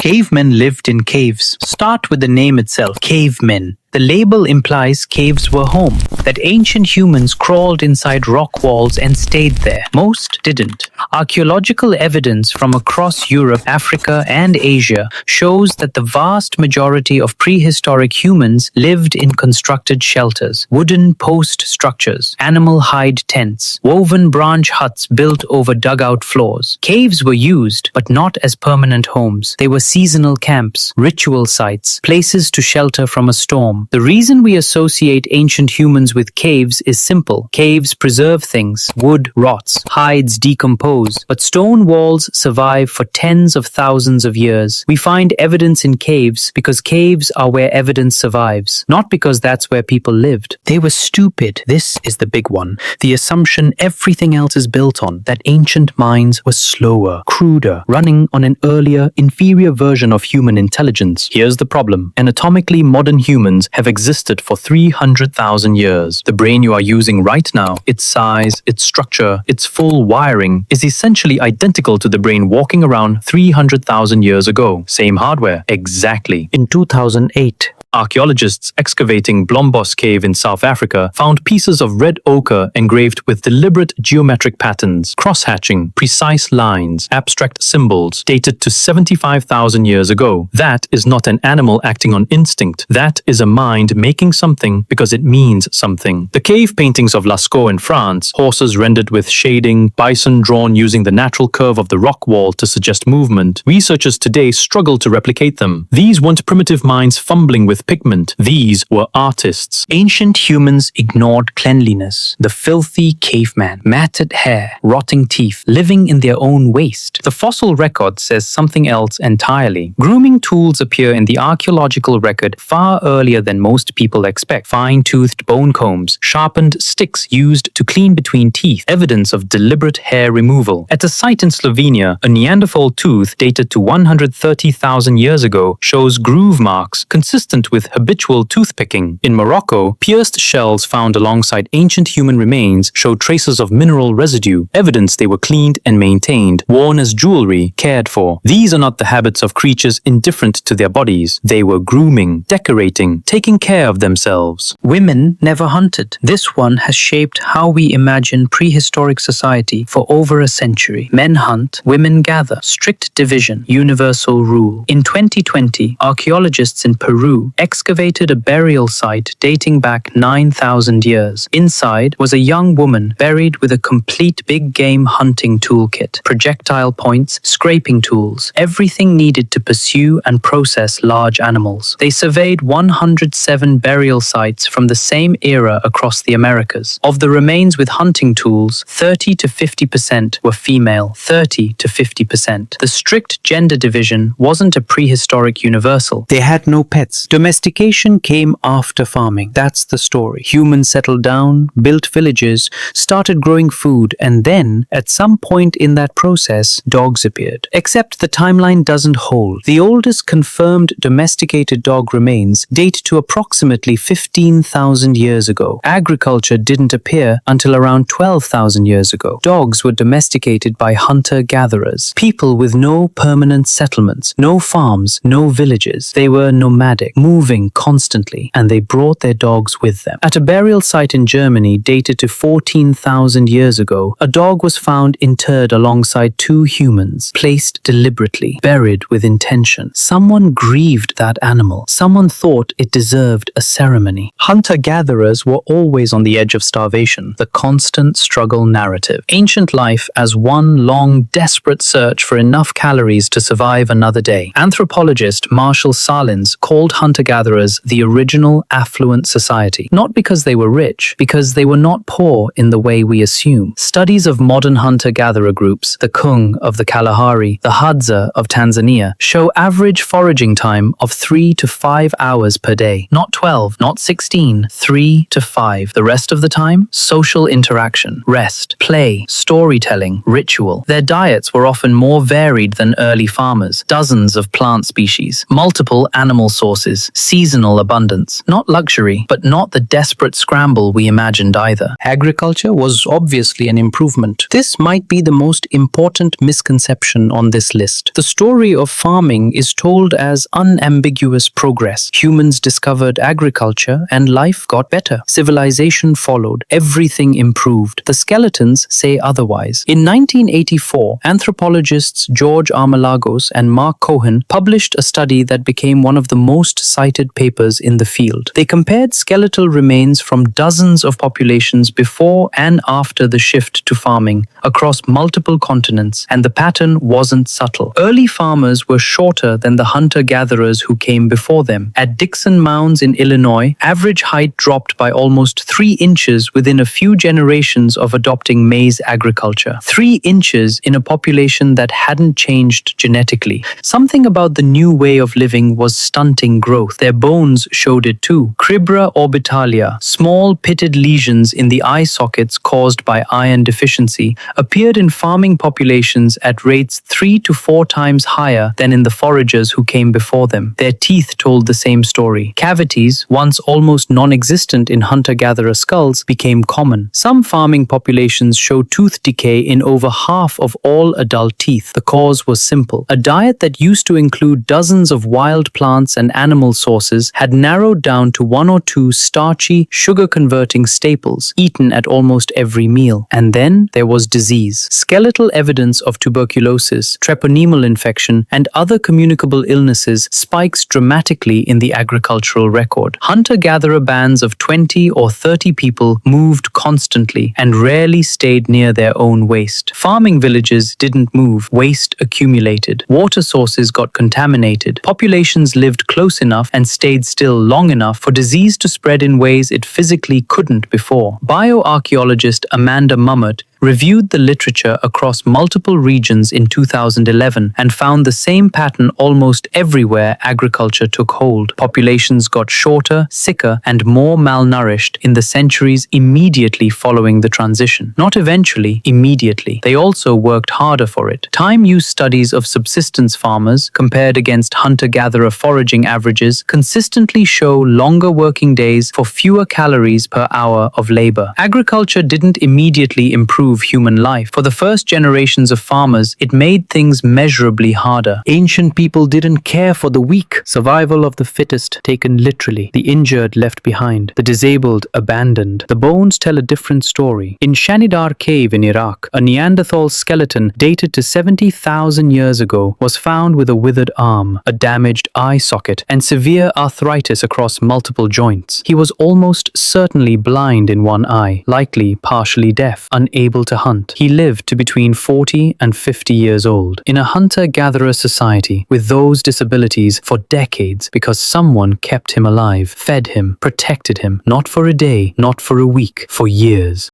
Cavemen lived in caves. Start with the name itself, cavemen. The label implies caves were home, that ancient humans crawled inside rock walls and stayed there. Most didn't. Archaeological evidence from across Europe, Africa, and Asia shows that the vast majority of prehistoric humans lived in constructed shelters, wooden post structures, animal hide tents, woven branch huts built over dugout floors. Caves were used, but not as permanent homes. They were seasonal camps, ritual sites, places to shelter from a storm. The reason we associate ancient humans with caves is simple. Caves preserve things. Wood rots, hides decompose, but stone walls survive for tens of thousands of years. We find evidence in caves because caves are where evidence survives, not because that's where people lived. They were stupid. This is the big one. The assumption everything else is built on, that ancient minds were slower, cruder, running on an earlier, inferior version of human intelligence. Here's the problem. Anatomically, modern humans have existed for 300,000 years. The brain you are using right now, its size, its structure, its full wiring, is essentially identical to the brain walking around 300,000 years ago. Same hardware. Exactly. In 2008, archaeologists excavating Blombos Cave in South Africa found pieces of red ochre engraved with deliberate geometric patterns, cross-hatching, precise lines, abstract symbols, dated to 75,000 years ago. That is not an animal acting on instinct. That is a mind making something because it means something. The cave paintings of Lascaux in France, horses rendered with shading, bison drawn using the natural curve of the rock wall to suggest movement, researchers today struggle to replicate them. These weren't primitive minds fumbling with pigment. These were artists. Ancient humans ignored cleanliness. The filthy caveman, matted hair, rotting teeth, living in their own waste. The fossil record says something else entirely. Grooming tools appear in the archaeological record far earlier than most people expect. Fine-toothed bone combs, sharpened sticks used to clean between teeth, evidence of deliberate hair removal. At a site in Slovenia, a Neanderthal tooth dated to 130,000 years ago shows groove marks consistent with habitual toothpicking. In Morocco, pierced shells found alongside ancient human remains show traces of mineral residue, evidence they were cleaned and maintained, worn as jewelry, cared for. These are not the habits of creatures indifferent to their bodies. They were grooming, decorating, taking care of themselves. Women never hunted. This one has shaped how we imagine prehistoric society for over a century. Men hunt, women gather. Strict division, universal rule. In 2020, archaeologists in Peru excavated a burial site dating back 9,000 years. Inside was a young woman buried with a complete big game hunting toolkit, projectile points, scraping tools, everything needed to pursue and process large animals. They surveyed 107 burial sites from the same era across the Americas. Of the remains with hunting tools, 30 to 50% were female, 30 to 50%. The strict gender division wasn't a prehistoric universal. They had no pets. Domestication came after farming. That's the story. Humans settled down, built villages, started growing food, and then, at some point in that process, dogs appeared. Except the timeline doesn't hold. The oldest confirmed domesticated dog remains date to approximately 15,000 years ago. Agriculture didn't appear until around 12,000 years ago. Dogs were domesticated by hunter-gatherers, people with no permanent settlements, no farms, no villages. They were nomadic, moving constantly, and they brought their dogs with them. At a burial site in Germany dated to 14,000 years ago, a dog was found interred alongside two humans, placed deliberately, buried with intention. Someone grieved that animal. Someone thought it deserved a ceremony. Hunter-gatherers were always on the edge of starvation, the constant struggle narrative. Ancient life as one long, desperate search for enough calories to survive another day. Anthropologist Marshall Salins called hunter-gatherers the original affluent society, not because they were rich, because they were not poor in the way we assume. Studies of modern hunter-gatherer groups, the Kung of the Kalahari, the Hadza of Tanzania, show average foraging time of 3 to 5 hours per day. Not 12, not 16, 3 to 5. The rest of the time, social interaction, rest, play, storytelling, ritual. Their diets were often more varied than early farmers. Dozens of plant species, multiple animal sources, seasonal abundance. Not luxury, but not the desperate scramble we imagined either. Agriculture was obviously an improvement. This might be the most important misconception on this list. The story of farming is told as unambiguous progress. Humans discovered agriculture and life got better. Civilization followed. Everything improved. The skeletons say otherwise. In 1984, anthropologists George Armalagos and Mark Cohen published a study that became one of the most cited papers in the field. They compared skeletal remains from dozens of populations before and after the shift to farming across multiple continents, and the pattern wasn't subtle. Early farmers were shorter than the hunter-gatherers who came before them. At Dixon Mounds in Illinois, average height dropped by almost 3 inches within a few generations of adopting maize agriculture. 3 inches in a population that hadn't changed genetically. Something about the new way of living was stunting growth. Their bones showed it too. Cribra orbitalia, small pitted lesions in the eye sockets caused by iron deficiency, appeared in farming populations at rates 3 to 4 times higher than in the foragers who came before them. Their teeth told the same story. Cavities, once almost non-existent in hunter-gatherer skulls, became common. Some farming populations show tooth decay in over half of all adult teeth. The cause was simple. A diet that used to include dozens of wild plants and animal sources had narrowed down to 1 or 2 starchy, sugar-converting staples, eaten at almost every meal. And then there was disease. Skeletal evidence of tuberculosis, treponemal infection, and other communicable illnesses spikes dramatically in the agricultural record. Hunter-gatherer bands of 20 or 30 people moved constantly and rarely stayed near their own waste. Farming villages didn't move. Waste accumulated. Water sources got contaminated. Populations lived close enough and stayed still long enough for disease to spread in ways it physically couldn't before. Bioarchaeologist Amanda Mummert reviewed the literature across multiple regions in 2011 and found the same pattern almost everywhere agriculture took hold. Populations got shorter, sicker, and more malnourished in the centuries immediately following the transition. Not eventually, immediately. They also worked harder for it. Time-use studies of subsistence farmers, compared against hunter-gatherer foraging averages, consistently show longer working days for fewer calories per hour of labor. Agriculture didn't immediately improve human life. For the first generations of farmers, it made things measurably harder. Ancient people didn't care for the weak. Survival of the fittest taken literally. The injured left behind. The disabled abandoned. The bones tell a different story. In Shanidar Cave in Iraq, a Neanderthal skeleton dated to 70,000 years ago was found with a withered arm, a damaged eye socket, and severe arthritis across multiple joints. He was almost certainly blind in one eye, likely partially deaf, unable to hunt. He lived to between 40 and 50 years old in a hunter-gatherer society with those disabilities for decades because someone kept him alive, fed him, protected him, not for a day, not for a week, for years.